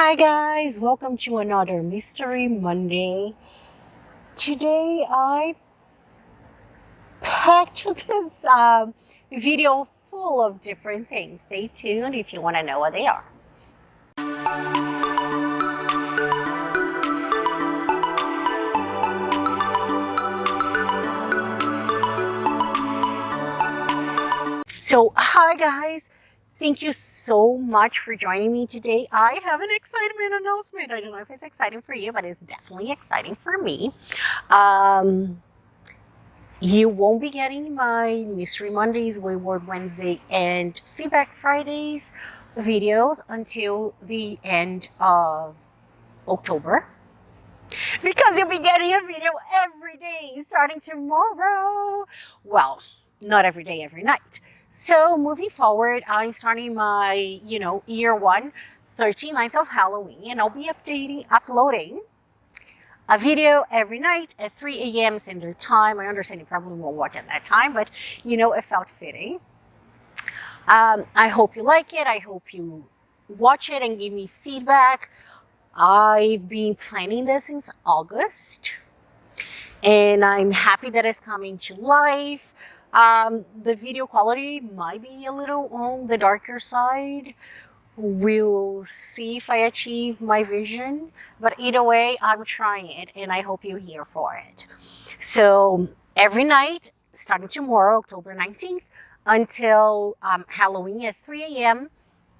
Hi guys, welcome to another Mystery Monday. Today I packed this video full of different things. Stay tuned if you want to know what they are. So hi guys, thank you so much for joining me today. I have an excitement announcement. I don't know if it's exciting for you, but it's definitely exciting for me. You won't be getting my Mystery Mondays, Wayward Wednesday, and Feedback Fridays videos until the end of October, because you'll be getting a video every day starting tomorrow. Well, not every day, every night. So moving forward, I'm starting my, year one, 13 Nights of Halloween, and I'll be uploading a video every night at 3 a.m. Standard Time. I understand you probably won't watch at that time, but, it felt fitting. I hope you like it. I hope you watch it and give me feedback. I've been planning this since August, and I'm happy that it's coming to life. The video quality might be a little on the darker side. We'll see if I achieve my vision, but either way, I'm trying it, and I hope you're here for it. So every night, starting tomorrow, October 19th, until Halloween at 3 a.m.,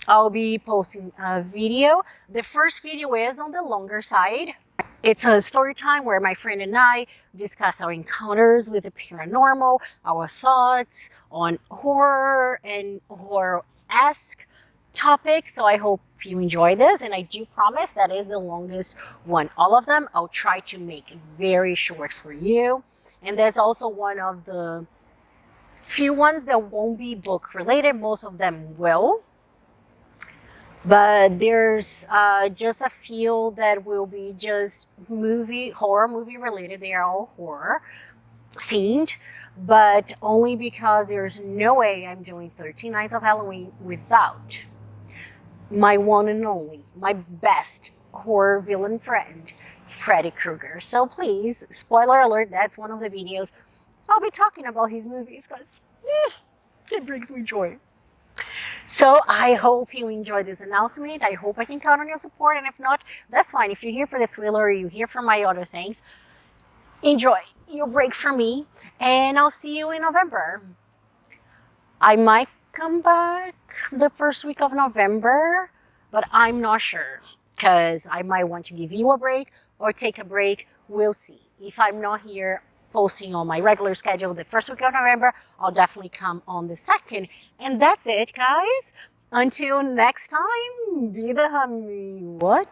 I'll be posting a video. The first video is on the longer side. It's a story time where my friend and I discuss our encounters with the paranormal, our thoughts on horror and horror-esque topics. So I hope you enjoy this, and I do promise that is the longest one. All of them I'll try to make very short for you. And there's also one of the few ones that won't be book related. Most of them will. But there's just a few that will be just horror movie related. They are all horror themed, but only because there's no way I'm doing 13 Nights of Halloween without my one and only, my best horror villain friend, Freddy Krueger. So please, spoiler alert, that's one of the videos I'll be talking about his movies, because it brings me joy. So I hope you enjoy this announcement. I hope I can count on your support, and if not, that's fine. If you're here for the thriller, or you're here for my other things, enjoy your break from me, and I'll see you in November. I might come back the first week of November, but I'm not sure, because I might want to give you a break or take a break. We'll see. If I'm not here posting on my regular schedule the first week of November, I'll definitely come on the 2nd. And that's it, guys. Until next time, be the hungry. What?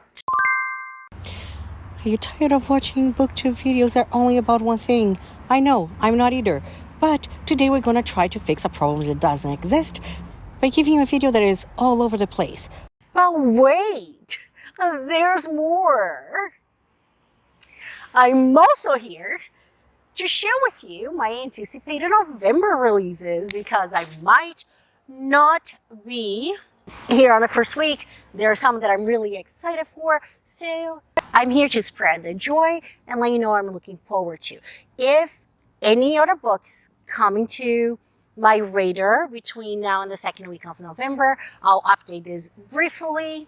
Are you tired of watching booktube videos that are only about one thing? I know, I'm not either. But today we're going to try to fix a problem that doesn't exist by giving you a video that is all over the place. But wait, there's more. I'm also here to share with you my anticipated November releases, because I might not be here on the first week. There are some that I'm really excited for, so I'm here to spread the joy and let you know what I'm looking forward to. If any other books coming to my radar between now and the second week of November, I'll update this briefly.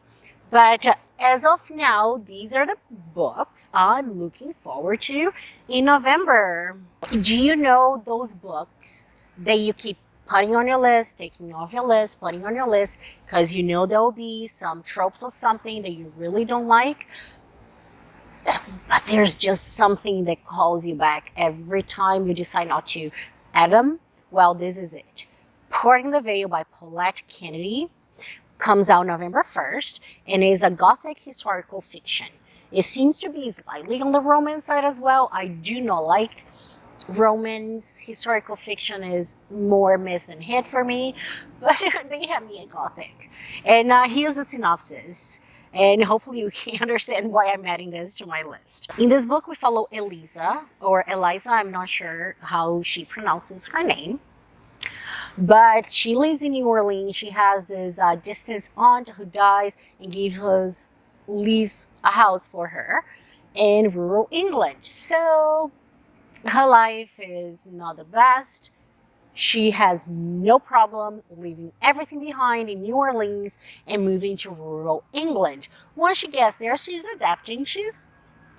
But as of now, these are the books I'm looking forward to in November. Do you know those books that you keep putting on your list, taking off your list, putting on your list, because you know there will be some tropes or something that you really don't like, but there's just something that calls you back every time you decide not to add them? Well, this is it. Parting the Veil by Paulette Kennedy comes out November 1st and is a gothic historical fiction. It seems to be slightly on the romance side as well. I do not like romance. Historical fiction is more miss than hit for me, but they have me at gothic. And here's the synopsis, and hopefully you can understand why I'm adding this to my list. In this book, we follow Eliza, or Eliza, I'm not sure how she pronounces her name. But she lives in New Orleans. She has this distant aunt who dies and gives leaves a house for her in rural England. So her life is not the best. She has no problem leaving everything behind in New Orleans and moving to rural England. Once she gets there, she's adapting. She's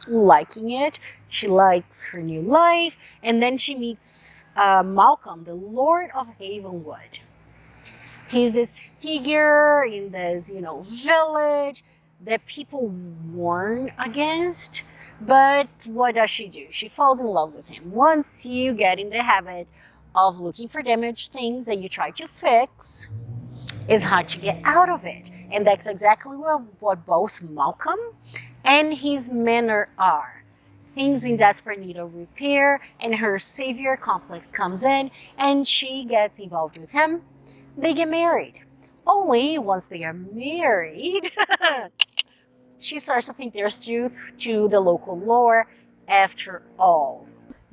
liking it. She likes her new life. And then she meets Malcolm, the Lord of Havenwood. He's this figure in this, village that people warn against. But what does she do? She falls in love with him. Once you get in the habit of looking for damaged things that you try to fix, it's hard to get out of it. And that's exactly what both Malcolm and his manner are. Things in desperate need of repair, and her savior complex comes in, and she gets involved with him. They get married. Only once they are married, she starts to think there's truth to the local lore after all.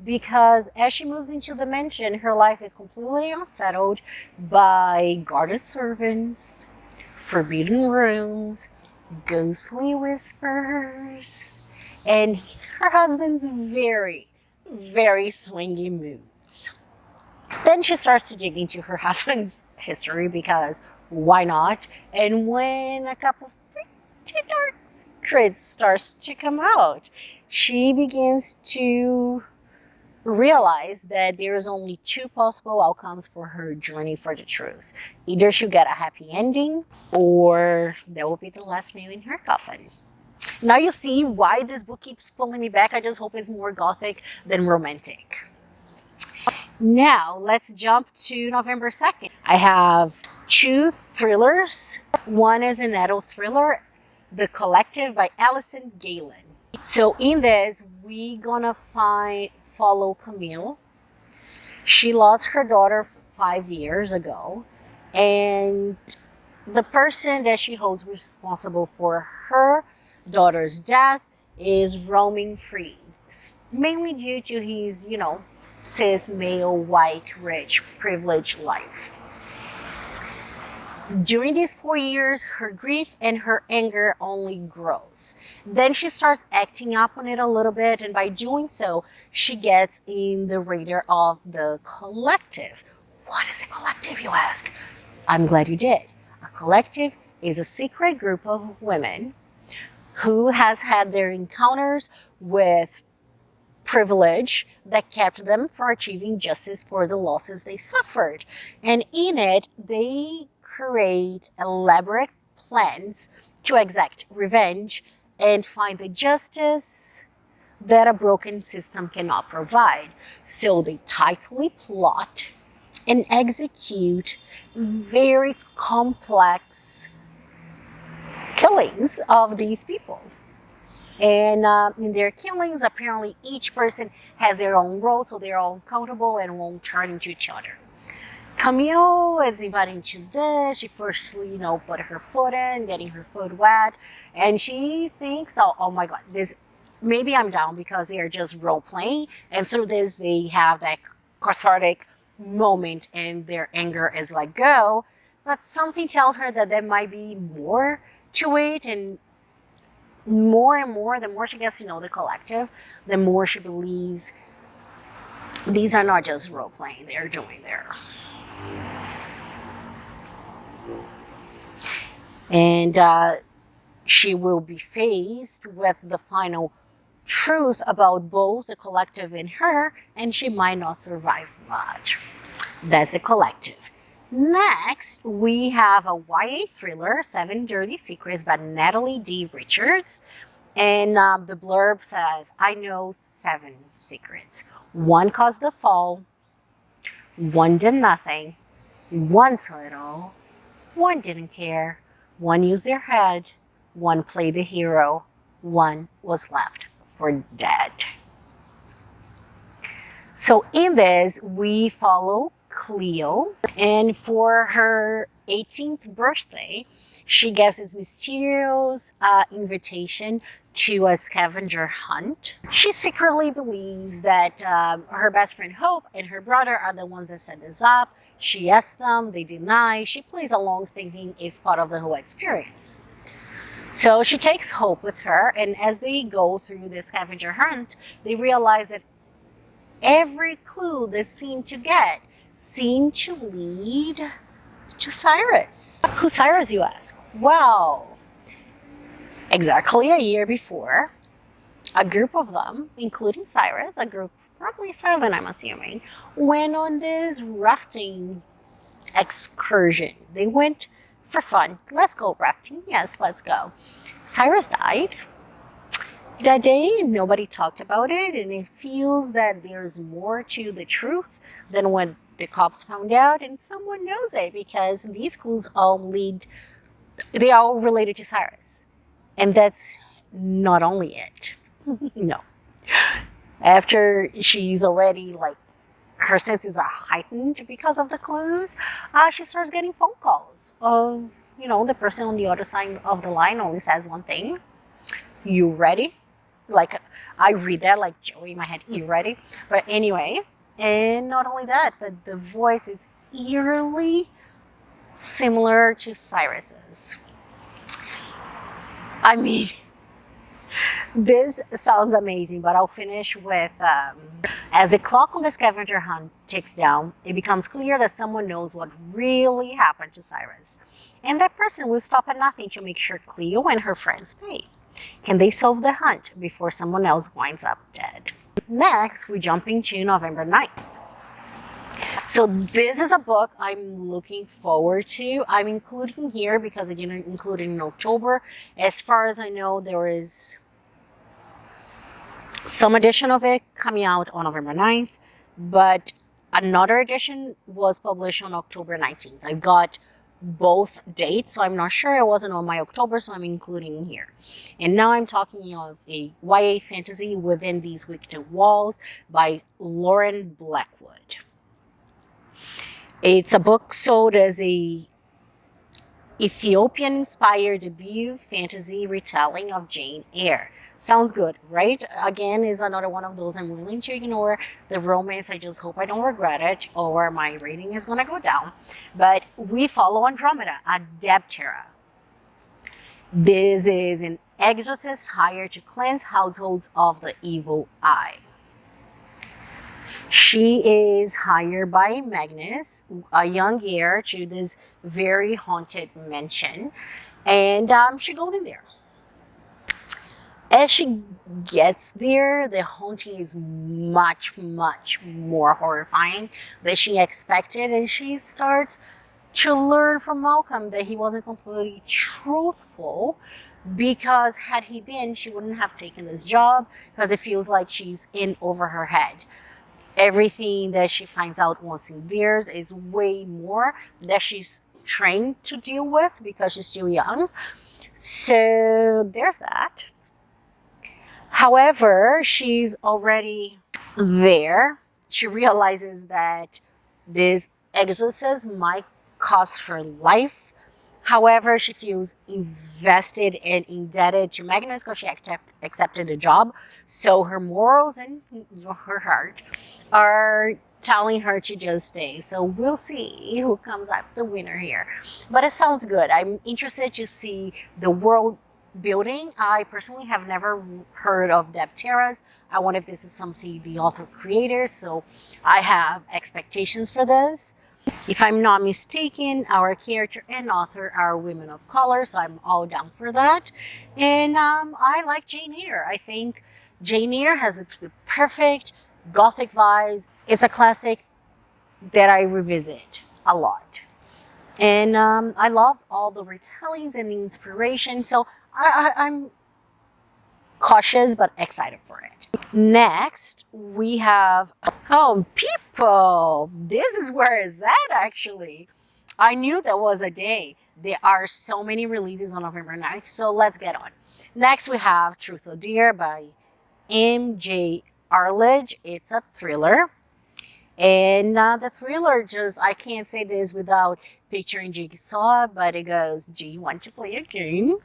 Because as she moves into the mansion, her life is completely unsettled by guarded servants, forbidden rooms, ghostly whispers, and her husband's very, very swingy moods. Then she starts to dig into her husband's history because why not? And when a couple of pretty dark secrets starts to come out, she begins to realize that there's only two possible outcomes for her journey for the truth. Either she'll get a happy ending, or that will be the last nail in her coffin. Now you see why this book keeps pulling me back. I just hope it's more gothic than romantic. Now, let's jump to November 2nd. I have two thrillers. One is an adult thriller, The Collective by Alison Galen. So in this, we gonna follow Camille. She lost her daughter 5 years ago, and the person that she holds responsible for her daughter's death is roaming free, mainly due to his, cis male, white, rich, privileged life. During these 4 years, her grief and her anger only grows. Then she starts acting up on it a little bit, and by doing so, she gets in the radar of the collective. What is a collective, you ask? I'm glad you did. A collective is a secret group of women who has had their encounters with privilege that kept them from achieving justice for the losses they suffered. And in it, they create elaborate plans to exact revenge and find the justice that a broken system cannot provide. So they tightly plot and execute very complex killings of these people. And in their killings, apparently each person has their own role, so they're all accountable and won't turn into each other. Camille is invited to this. She firstly, put her foot in, getting her foot wet. And she thinks, oh my God, this, maybe I'm down because they are just role playing. And through this, they have that cathartic moment and their anger is let go. But something tells her that there might be more to it, and more, the more she gets to know the collective, the more she believes these are not just role playing, they're doing there. And she will be faced with the final truth about both the collective and her, and she might not survive much. That's the collective. Next, we have a YA thriller, 7 Dirty Secrets by Natalie D. Richards. And the blurb says, I know 7 secrets. 1 caused the fall, 1 did nothing, 1 saw it all, 1 didn't care, 1 used their head, 1 played the hero, 1 was left for dead. So in this, we follow Cleo, and for her 18th birthday, she gets this mysterious invitation to a scavenger hunt. She secretly believes that her best friend Hope and her brother are the ones that set this up. She asks them, they deny. She plays along thinking it's part of the whole experience. So she takes Hope with her, and as they go through the scavenger hunt, they realize that every clue they seem to lead to Cyrus. Who's Cyrus, you ask? Well, exactly a year before, a group of them, including Cyrus, a group probably 7, I'm assuming, went on this rafting excursion. They went for fun. Let's go rafting. Yes, let's go. Cyrus died. That day, nobody talked about it, and it feels that there's more to the truth than what the cops found out, and someone knows it because these clues they are all related to Cyrus. And that's not only it. No. After she's already her senses are heightened because of the clues, she starts getting phone calls of, the person on the other side of the line only says one thing: "You ready?" Like, I read that like Joey in my head, "You ready?" But anyway, and not only that, but the voice is eerily similar to Cyrus's. I mean, this sounds amazing, but I'll finish with as the clock on the scavenger hunt ticks down, it becomes clear that someone knows what really happened to Cyrus. And that person will stop at nothing to make sure Cleo and her friends pay. Can they solve the hunt before someone else winds up dead? Next, we jump into November 9th. So this is a book I'm looking forward to. I'm including here because I didn't include it in October. As far as I know, there is some edition of it coming out on November 9th, but another edition was published on October 19th. I got both dates, so I'm not sure. It wasn't on my October, so I'm including here. And now I'm talking of a YA fantasy Within These Wicked Walls by Lauren Blackwood. It's a book sold as a Ethiopian-inspired debut fantasy retelling of Jane Eyre. Sounds good, right? Again, is another one of those I'm willing to ignore the romance. I just hope I don't regret it or my rating is going to go down. But we follow Andromeda, a Deptera. This is an exorcist hired to cleanse households of the evil eye. She is hired by Magnus, a young heir to this very haunted mansion, and she goes in there. As she gets there, the haunting is much, much more horrifying than she expected, and she starts to learn from Malcolm that he wasn't completely truthful, because had he been, she wouldn't have taken this job, because it feels like she's in over her head. Everything that she finds out once in years is way more that she's trained to deal with because she's still young. So there's that. However, she's already there. She realizes that this exorcism might cost her life. However, she feels invested and indebted to Magnus because she accepted the job. So her morals and her heart are telling her to just stay. So we'll see who comes up the winner here. But it sounds good. I'm interested to see the world building. I personally have never heard of Depteras. I wonder if this is something the author created. So I have expectations for this. If I'm not mistaken, our character and author are women of color, so I'm all down for that. And I like Jane Eyre. I think Jane Eyre has the perfect gothic vibes. It's a classic that I revisit a lot. And I love all the retellings and the inspiration, so I'm cautious but excited for it. Next, we have, people, this is where it's at actually. I knew there was a day. There are so many releases on November 9th, so let's get on. Next, we have Truth or Dare by M.J. Arledge. It's a thriller. And the thriller I can't say this without picturing Jigsaw, but it goes, do you want to play a game?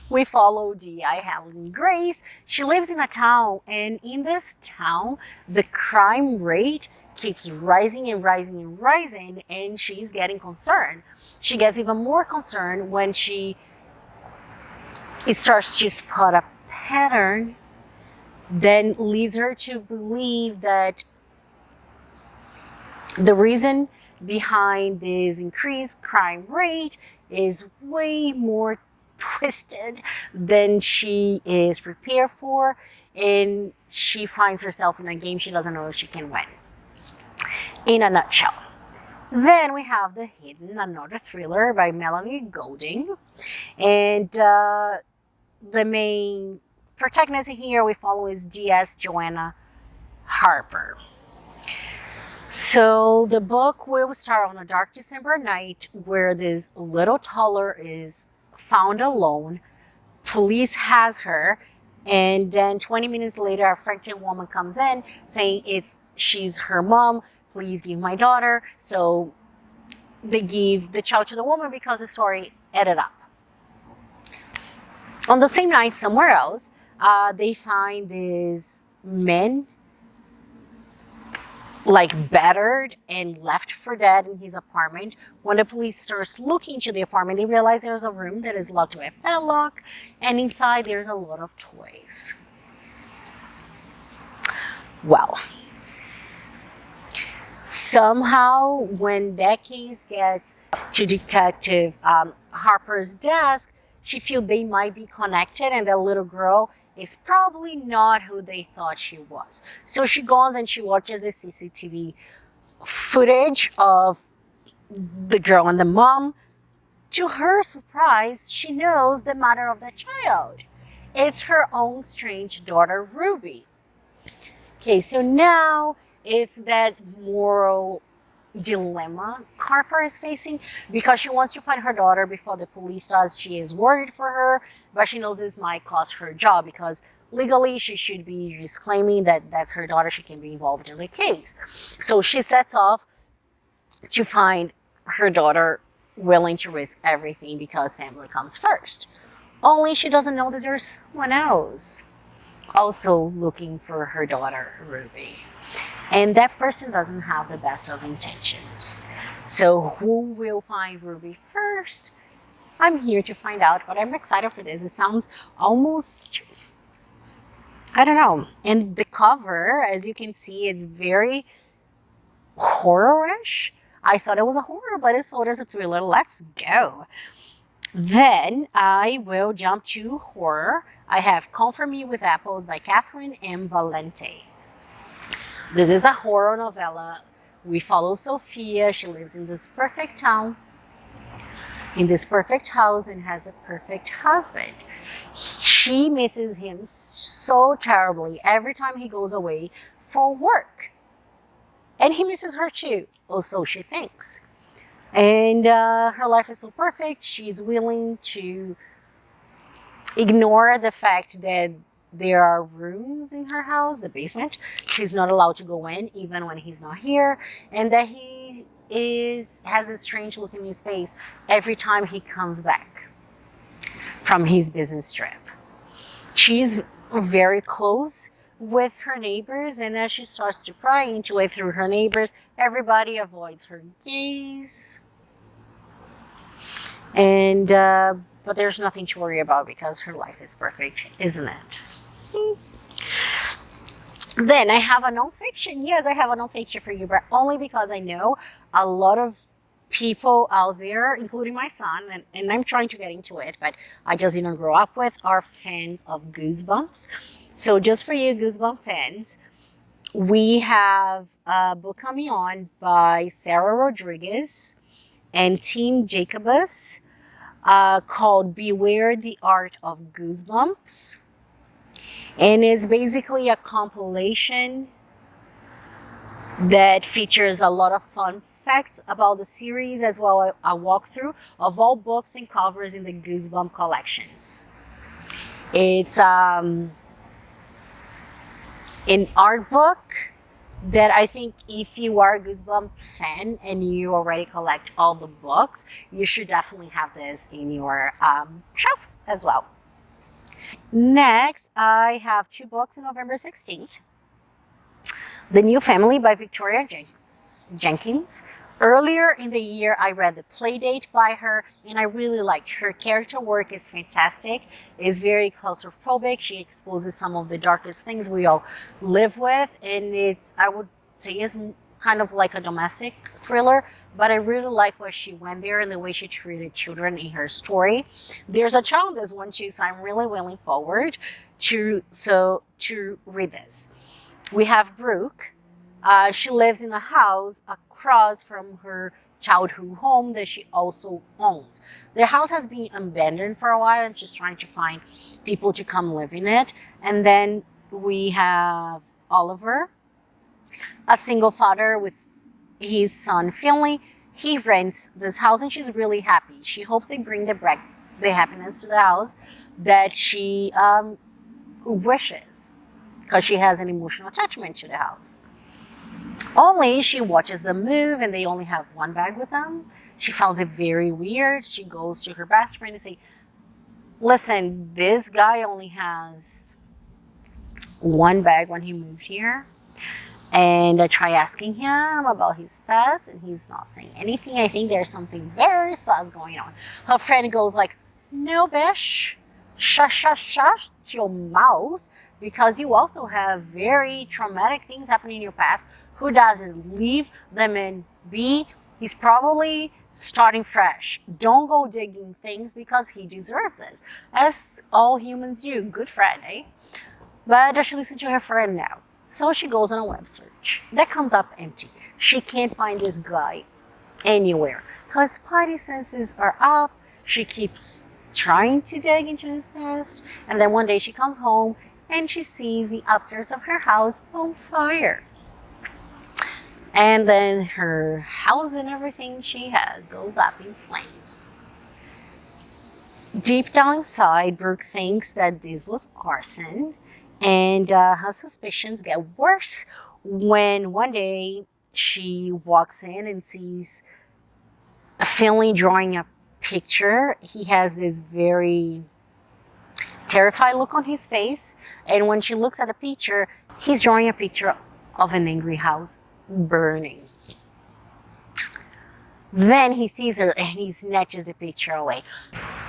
We follow D.I. Helen Grace. She lives in a town, and in this town, the crime rate keeps rising and rising and rising, and she's getting concerned. She gets even more concerned when she it starts to spot a pattern that leads her to believe that the reason behind this increased crime rate is way more twisted than she is prepared for, and she finds herself in a game she doesn't know if she can win. In a nutshell. Then we have The Hidden, another thriller by Melanie Golding. And the main protagonist here we follow is DS Joanna Harper. So the book will start on a dark December night where this little toddler is found alone. Police has her, and then 20 minutes later, a French woman comes in saying she's her mom. Please give my daughter. So they give the child to the woman because the story added up. On the same night, somewhere else, they find these men like battered and left for dead in his apartment. When the police starts looking into the apartment, they realize there's a room that is locked by a padlock, and inside there's a lot of toys. Well, somehow when that case gets to Detective Harper's desk, she feels they might be connected, and that little girl is probably not who they thought she was. So she goes and she watches the CCTV footage of the girl and the mom. To her surprise, she knows the mother of the child. It's her own strange daughter, Ruby. Okay, so now it's that moral dilemma Harper is facing, because she wants to find her daughter before the police does. She is worried for her, but she knows this might cost her job, because legally she should be just claiming that that's her daughter. She can be involved in the case. So she sets off to find her daughter, willing to risk everything because family comes first. Only she doesn't know that there's someone else also looking for her daughter, Ruby. And that person doesn't have the best of intentions. So who will find Ruby first? I'm here to find out, but I'm excited for this. It sounds almost, I don't know. And the cover, as you can see, it's very horror-ish. I thought it was a horror, but it's sold as a thriller. Let's go. Then I will jump to horror. I have Come For Me with Apples by Catherine M. Valente. This is a horror novella. We follow Sophia. She lives in this perfect town, in this perfect house, and has a perfect husband. She misses him so terribly every time he goes away for work. And he misses her too, or so she thinks. And her life is so perfect, she's willing to ignore the fact that there are rooms in her house, the basement. She's not allowed to go in, even when he's not here. And that he has a strange look in his face every time he comes back from his business trip. She's very close with her neighbors, and as she starts to pry into it through her neighbors, everybody avoids her gaze. And but there's nothing to worry about because her life is perfect, isn't it? Then I have a nonfiction. Yes, I have a nonfiction for you, but only because I know a lot of people out there, including my son, and I'm trying to get into it, but I just didn't grow up with, are fans of Goosebumps. So just for you Goosebumps fans, we have a book coming on by Sarah Rodriguez and Tim Jacobus called Beware the Art of Goosebumps. And it's basically a compilation that features a lot of fun facts about the series, as well as a walkthrough of all books and covers in the Goosebumps collections. It's an art book that I think if you are a Goosebumps fan and you already collect all the books, you should definitely have this in your shelves as well. Next, I have two books on November 16th. The New Family by Victoria Jenkins. Earlier in the year, I read The Playdate by her, and I really liked her character work. Is fantastic. It's very claustrophobic. She exposes some of the darkest things we all live with, and I would say, it's kind of like a domestic thriller. But I really like where she went there and the way she treated children in her story. There's a child in this one too, so I'm really looking forward to read this. We have Brooke. She lives in a house across from her childhood home that she also owns. Their house has been abandoned for a while, and she's trying to find people to come live in it. And then we have Oliver, a single father with his son Finley. He rents this house, and she's really happy. She hopes they bring the happiness to the house that she wishes, because she has an emotional attachment to the house. Only she watches them move, and they only have one bag with them. She finds it very weird. She goes to her best friend and say, listen, this guy only has one bag when he moved here. And I try asking him about his past, and he's not saying anything. I think there's something very sus going on. Her friend goes like, no, bish, shush your mouth, because you also have very traumatic things happening in your past. Who doesn't? Leave them in be. He's probably starting fresh. Don't go digging things, because he deserves this, as all humans do. Good friend, eh? But does she listen to her friend now? So she goes on a web search. That comes up empty. She can't find this guy anywhere, because spidey senses are up. She keeps trying to dig into his past, and then one day she comes home and she sees the upstairs of her house on fire. And then her house and everything she has goes up in flames. Deep down inside, Brooke thinks that this was arson, and her suspicions get worse when one day she walks in and sees Finley drawing a picture. He has this very terrified look on his face, and when she looks at the picture, he's drawing a picture of an angry house burning. Then he sees her and he snatches the picture away.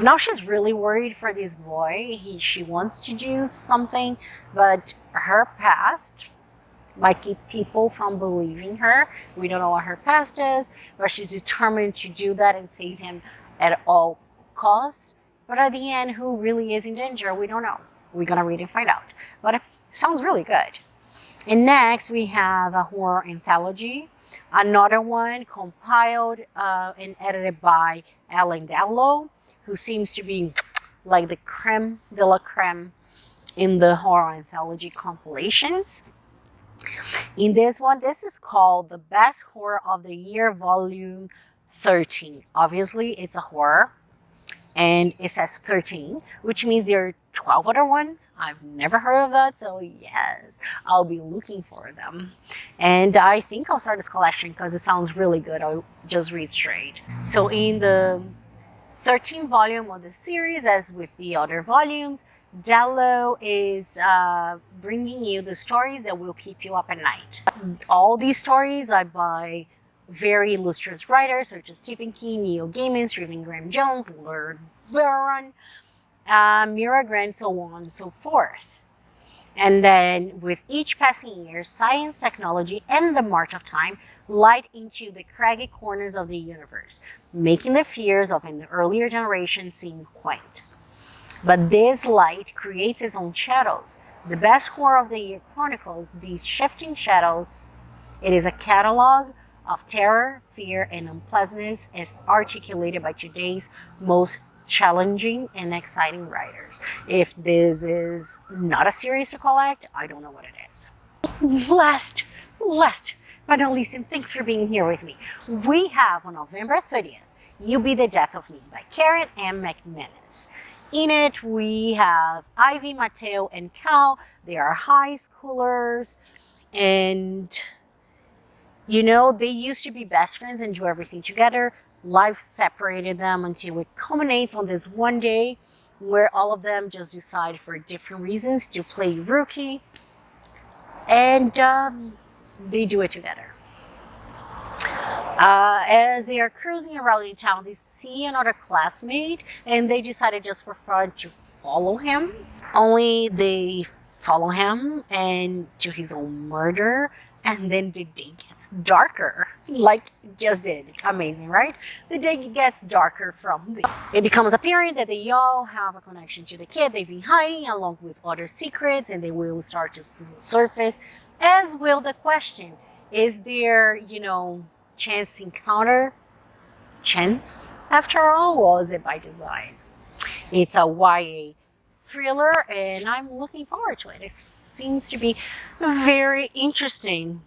Now she's really worried for this boy. She wants to do something, but her past might keep people from believing her. We don't know what her past is, but she's determined to do that and save him at all costs. But at the end, who really is in danger, we don't know. We're gonna read and find out. But it sounds really good. And next we have a horror anthology. Another one compiled and edited by Alan Dallow, who seems to be like the creme de la creme in the horror anthology compilations. In this one, this is called The Best Horror of the Year, Volume 13. Obviously, it's a horror, and it says 13, which means there are 12 other ones. I've never heard of that, so yes, I'll be looking for them. And I think I'll start this collection because it sounds really good. I'll just read straight. So in the 13th volume of the series, as with the other volumes, Dallow is bringing you the stories that will keep you up at night. All these stories are by very illustrious writers such as Stephen King, Neil Gaiman, Stephen Graham Jones, Lord Byron, Mira Grant, so on and so forth. And then with each passing year, science, technology, and the march of time light into the craggy corners of the universe, making the fears of an earlier generation seem quaint. But this light creates its own shadows. The Best Horror of the Year chronicles these shifting shadows. It is a catalog of terror, fear, and unpleasantness as articulated by today's most challenging and exciting writers. If this is not a series to collect, I don't know what it is. Last but not least, and thanks for being here with me. We have on November 30th, You Be the Death of Me by Karen M. McManus. In it, we have Ivy, Mateo, and Cal. They are high schoolers, and you know, they used to be best friends and do everything together. Life separated them until it culminates on this one day where all of them just decide for different reasons to play rookie, and they do it together. As they are cruising around in town, they see another classmate and they decided just for fun to follow him. Only they follow him and to his own murder, and then the day gets darker. Like it just did. Amazing, right? The day gets darker from the. It becomes apparent that they all have a connection to the kid they've been hiding, along with other secrets, and they will start to surface, as will the question: is there, chance encounter? Chance, after all, or is it by design? It's a YA thriller, and I'm looking forward to it. It seems to be very interesting.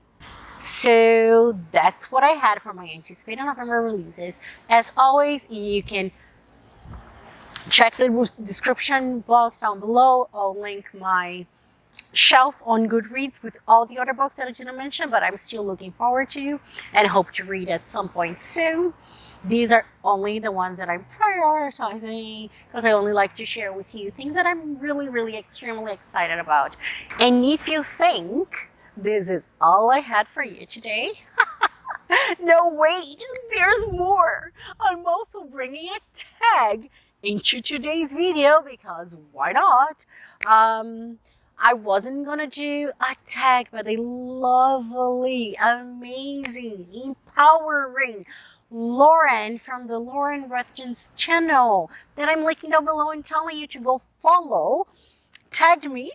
So that's what I had for my anticipated November releases. As always, you can check the description box down below. I'll link my shelf on Goodreads with all the other books that I didn't mention, but I'm still looking forward to and hope to read at some point soon. These are only the ones that I'm prioritizing because I only like to share with you things that I'm really, really extremely excited about. And if you think this is all I had for you today, no, wait, there's more. I'm also bringing a tag into today's video because why not? I wasn't gonna do a tag, but a lovely, amazing, empowering Lauren from the Lauren Ruthgen's channel that I'm linking down below and telling you to go follow, tagged me.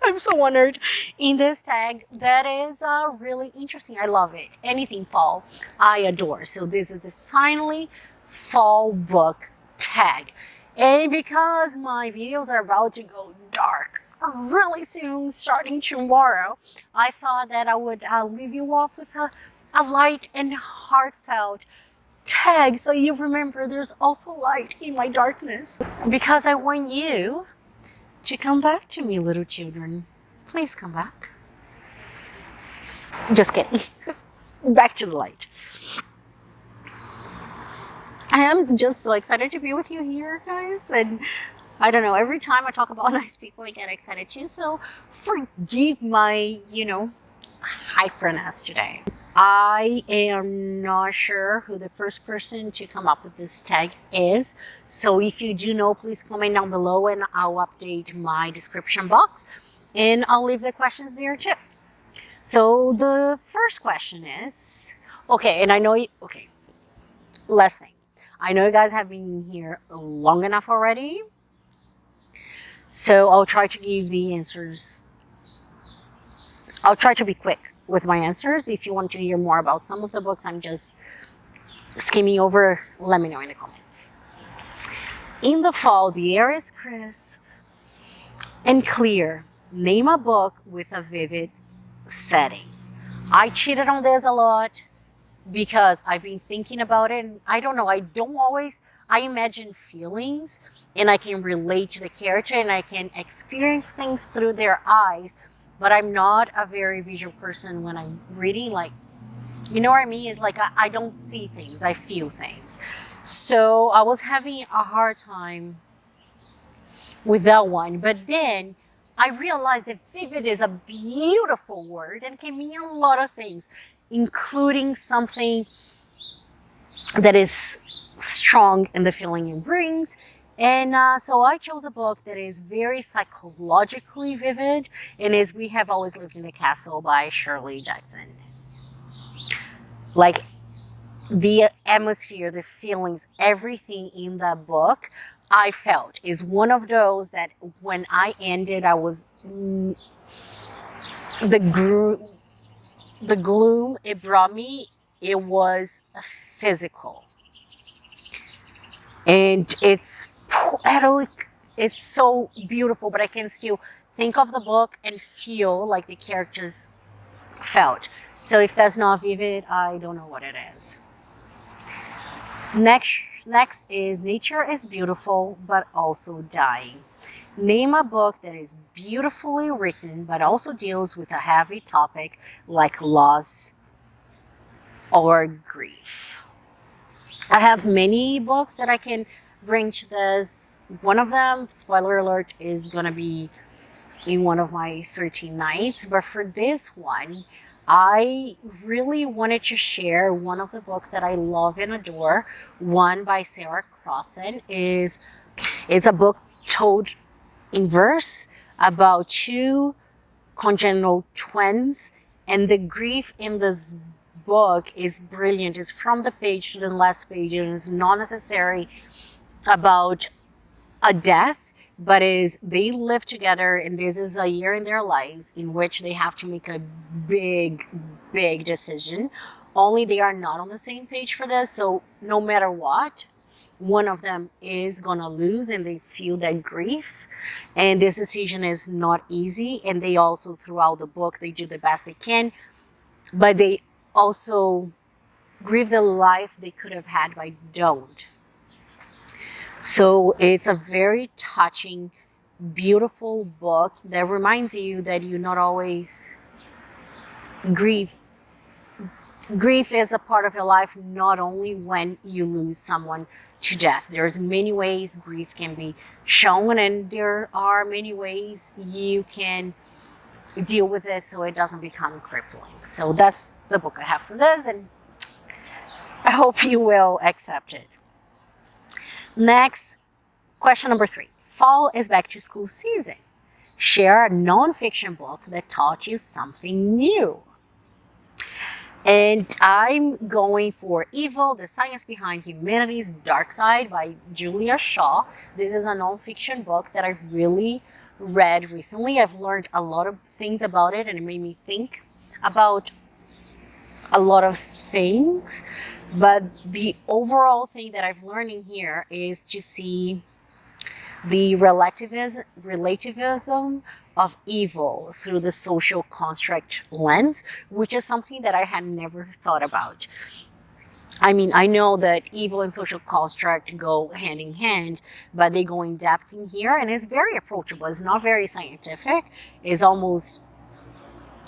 I'm so honored in this tag. That is really interesting. I love it. Anything fall, I adore. So this is the finally fall book tag. And because my videos are about to go dark really soon, starting tomorrow, I thought that I would leave you off with a light and heartfelt tag so you remember there's also light in my darkness. Because I want you to come back to me, little children. Please come back. Just kidding. Back to the light. I am just so excited to be with you here, guys. And I don't know, every time I talk about nice people, I get excited too. So forgive my, hyperness today. I am not sure who the first person to come up with this tag is. So if you do know, please comment down below and I'll update my description box. And I'll leave the questions there too. So the first question is, last thing. I know you guys have been here long enough already. So I'll try to give the answers. I'll try to be quick with my answers. If you want to hear more about some of the books I'm just skimming over, let me know in the comments. In the fall, the air is crisp and clear. Name a book with a vivid setting. I cheated on this a lot because I've been thinking about it. And I don't know, I imagine feelings and I can relate to the character and I can experience things through their eyes, but I'm not a very visual person when I'm reading. Like, you know what I mean? It's like I don't see things, I feel things. So I was having a hard time with that one. But then I realized that vivid is a beautiful word and can mean a lot of things, including something that is strong in the feeling it brings. And so I chose a book that is very psychologically vivid, and is We Have Always Lived in a Castle by Shirley Jackson. Like, the atmosphere, the feelings, everything in that book I felt is one of those that when I ended, I was the gloom it brought me, it was physical. And it's poetic, it's so beautiful, but I can still think of the book and feel like the characters felt. So if that's not vivid, I don't know what it is. Next is Nature is Beautiful, but Also Dying. Name a book that is beautifully written, but also deals with a heavy topic like loss or grief. I have many books that I can bring to this. One of them, spoiler alert, is going to be in one of my 13 nights. But for this one, I really wanted to share one of the books that I love and adore. One by Sarah Crossan is it's a book told in verse about two congenital twins, and the grief in this book is brilliant. It's from the page to the last page, and it's not necessary about a death, but is they live together, and this is a year in their lives in which they have to make a big decision. Only they are not on the same page for this, so no matter what, one of them is gonna lose, and they feel that grief, and this decision is not easy. And they also, throughout the book, they do the best they can, but they also grieve the life they could have had by don't. So it's a very touching, beautiful book that reminds you that you not always grieve. Grief is a part of your life, not only when you lose someone to death. There's many ways grief can be shown, and there are many ways you can deal with it so it doesn't become crippling. So that's the book I have for this, and I hope you will accept it. Next, question number 3. Fall is back to school season. Share a non-fiction book that taught you something new. And I'm going for Evil, The Science Behind Humanity's Dark Side by Julia Shaw. This is a non-fiction book that I really read recently. I've learned a lot of things about it, and it made me think about a lot of things. But the overall thing that I've learned in here is to see the relativism of evil through the social construct lens, which is something that I had never thought about. I mean, I know that evil and social construct go hand in hand, but they go in depth in here, and it's very approachable. It's not very scientific. It's almost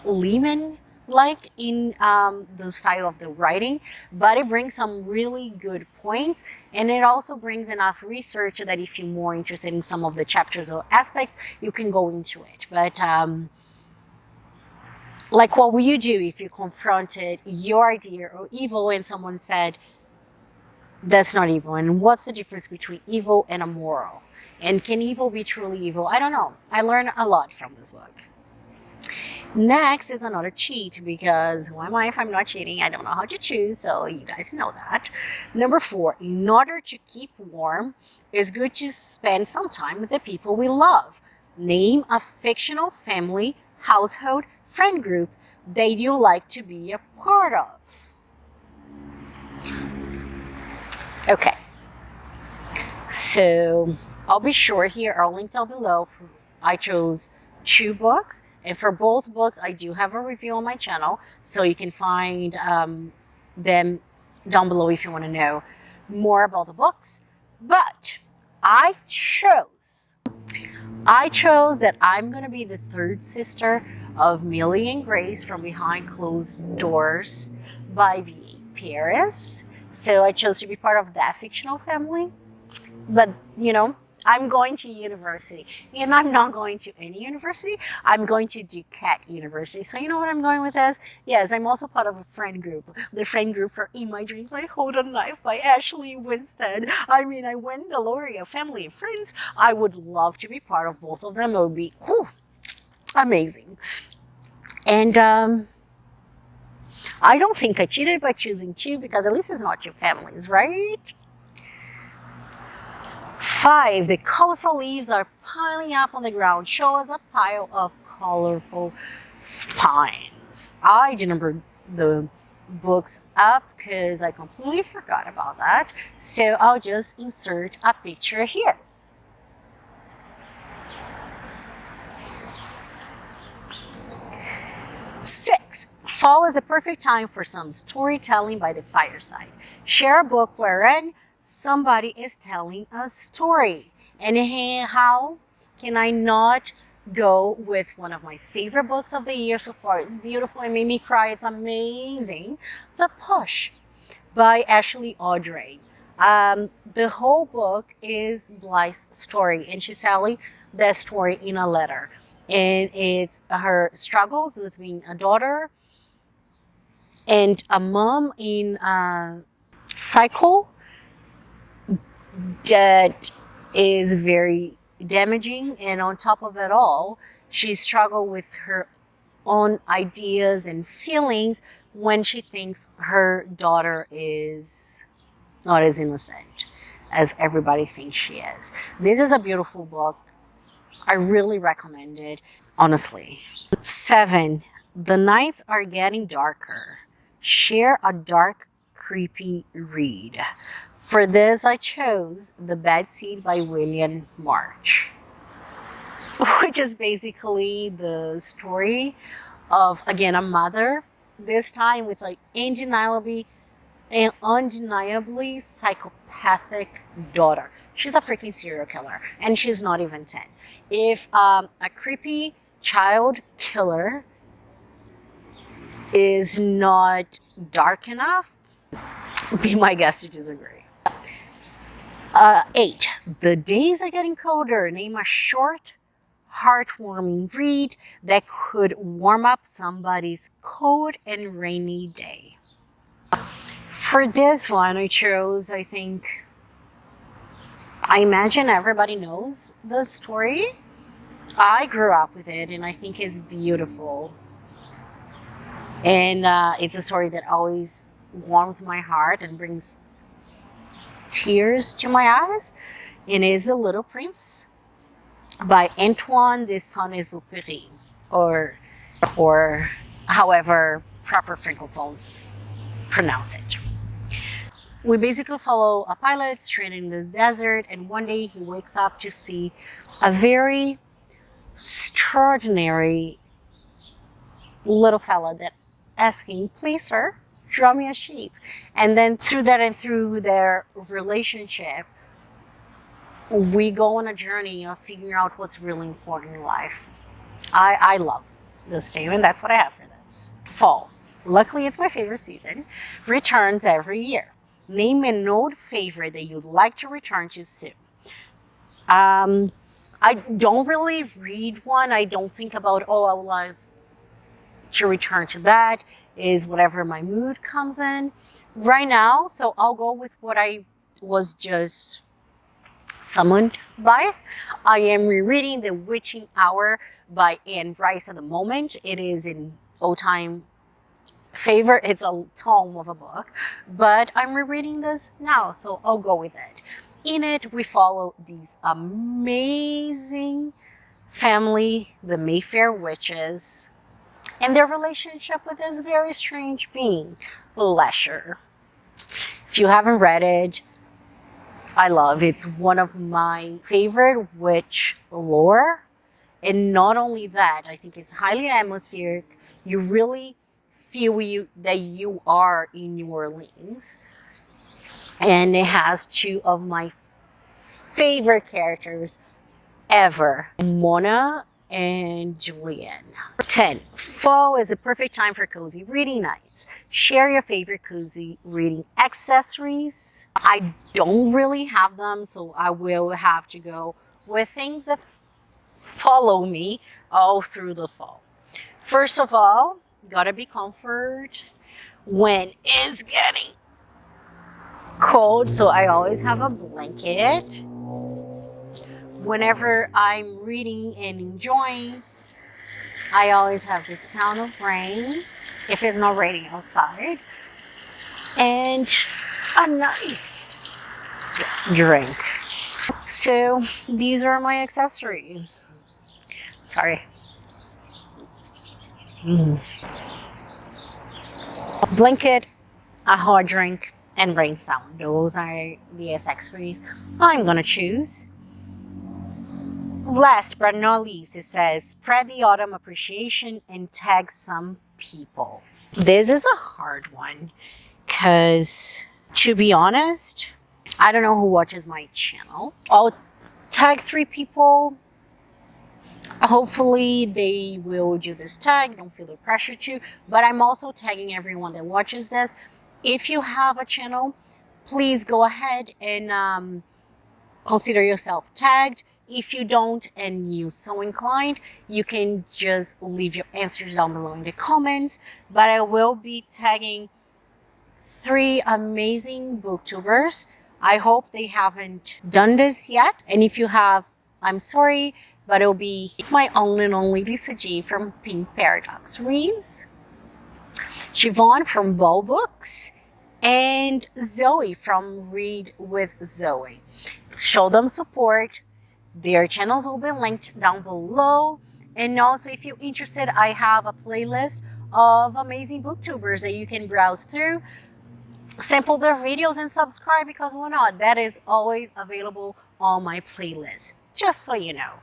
Lehman-like in the style of the writing, but it brings some really good points, and it also brings enough research that if you're more interested in some of the chapters or aspects, you can go into it. But like, what will you do if you confronted your idea of evil and someone said, that's not evil? And what's the difference between evil and immoral? And can evil be truly evil? I don't know. I learned a lot from this book. Next is another cheat, because who am I if I'm not cheating? I don't know how to choose, so you guys know that. Number 4, in order to keep warm, it's good to spend some time with the people we love. Name a fictional family, household, friend group that you like to be a part of. Okay, so I'll be short here. I'll link down below. I chose 2 books, and for both books I do have a review on my channel, so you can find them down below if you want to know more about the books. But I chose that I'm going to be the third sister of Millie and Grace from Behind Closed Doors by V.A. Paris. So I chose to be part of that fictional family. But, you know, I'm going to university, and I'm not going to any university. I'm going to Duquette University. So you know what I'm going with this? Yes, I'm also part of a friend group. The friend group for In My Dreams I Hold a Knife by Ashley Winstead. I mean, I win the Laureate Family and Friends. I would love to be part of both of them. It would be amazing. And I don't think I cheated by choosing 2, because at least it's not 2 families, right? 5, the colorful leaves are piling up on the ground. Show us a pile of colorful spines. I didn't bring the books up because I completely forgot about that. So I'll just insert a picture here. Six, fall is a perfect time for some storytelling by the fireside. Share a book wherein somebody is telling a story. And how can I not go with one of my favorite books of the year so far? It's beautiful. It made me cry. It's amazing. The Push by Ashley Audrey. The whole book is Blythe's story, and she's telling that story in a letter. And it's her struggles with being a daughter and a mom in a cycle that is very damaging, and on top of it all, she struggled with her own ideas and feelings when she thinks her daughter is not as innocent as everybody thinks she is. This is a beautiful book. I really recommend it, honestly. 7. The nights are getting darker. Share a dark, creepy read. For this, I chose The Bad Seed by William March, which is basically the story of, again, a mother, this time with like an undeniably psychopathic daughter. She's a freaking serial killer, and she's not even 10. If a creepy child killer is not dark enough, be my guest to disagree. 8. The days are getting colder. Name a short, heartwarming read that could warm up somebody's cold and rainy day. For this one, I chose, I imagine everybody knows the story. I grew up with it, and I think it's beautiful. And it's a story that always warms my heart and brings tears to my eyes. And it is The Little Prince by Antoine de Saint-Exupéry, or however proper francophones pronounce it. We basically follow a pilot stranded in the desert, and one day he wakes up to see a very extraordinary little fella that asking, "Please, sir, draw me a sheep." And then through that and through their relationship, we go on a journey of figuring out what's really important in life. I love this statement. That's what I have for this. Fall. Luckily, it's my favorite season. Returns every year. Name an old favorite that you'd like to return to soon. I don't really read one. I don't think about, I would like to return to that. Is whatever my mood comes in right now. So I'll go with what I was just summoned by. I am rereading The Witching Hour by Anne Rice at the moment. It is an all-time favorite. It's a tome of a book, but I'm rereading this now, so I'll go with it. In it, we follow these amazing family, the Mayfair Witches, and their relationship with this very strange being, Lesher. If you haven't read it, I love it. It's one of my favorite witch lore. And not only that, I think it's highly atmospheric. You really feel that you are in New Orleans. And it has two of my favorite characters ever, Mona and Julian. 10. Fall is a perfect time for cozy reading nights. Share your favorite cozy reading accessories. I don't really have them, so I will have to go with things that follow me all through the fall. First of all, gotta be comfort when it's getting cold, so I always have a blanket. Whenever I'm reading and enjoying, I always have the sound of rain, if it's not raining outside, and a nice drink. So these are my accessories. Sorry. Blanket, a hot drink, and rain sound. Those are the accessories I'm gonna choose. Last but not least, it says, spread the autumn appreciation and tag some people. This is a hard one because, to be honest, I don't know who watches my channel. I'll tag 3 people. Hopefully they will do this tag. Don't feel the pressure to. But I'm also tagging everyone that watches this. If you have a channel, please go ahead and consider yourself tagged. If you don't and you're so inclined, you can just leave your answers down below in the comments. But I will be tagging 3 amazing booktubers. I hope they haven't done this yet. And if you have, I'm sorry, but it'll be my own and only Lisa G from Pink Paradox Reads, Siobhan from Bow Books, and Zoe from Read with Zoe. Show them support. Their channels will be linked down below. And also, if you're interested, I have a playlist of amazing booktubers that you can browse through, sample their videos, and subscribe, because why not? That is always available on my playlist, just so you know.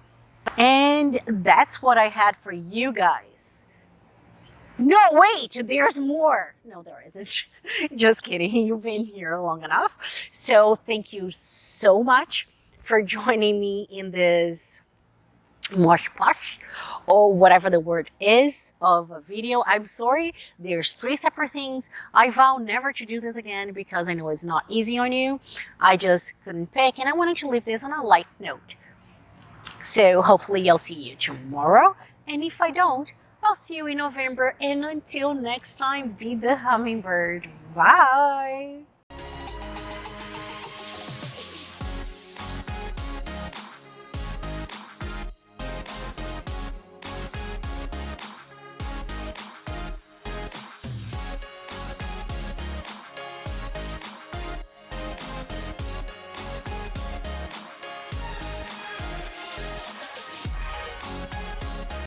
And that's what I had for you guys. No, wait, there's more. No, there isn't. Just kidding. You've been here long enough. So thank you so much for joining me in this mosh posh, or whatever the word is, of a video. I'm sorry, there's 3 separate things. I vow never to do this again because I know it's not easy on you. I just couldn't pick, and I wanted to leave this on a light note. So hopefully I'll see you tomorrow, and if I don't, I'll see you in November. And until next time, be the hummingbird. Bye.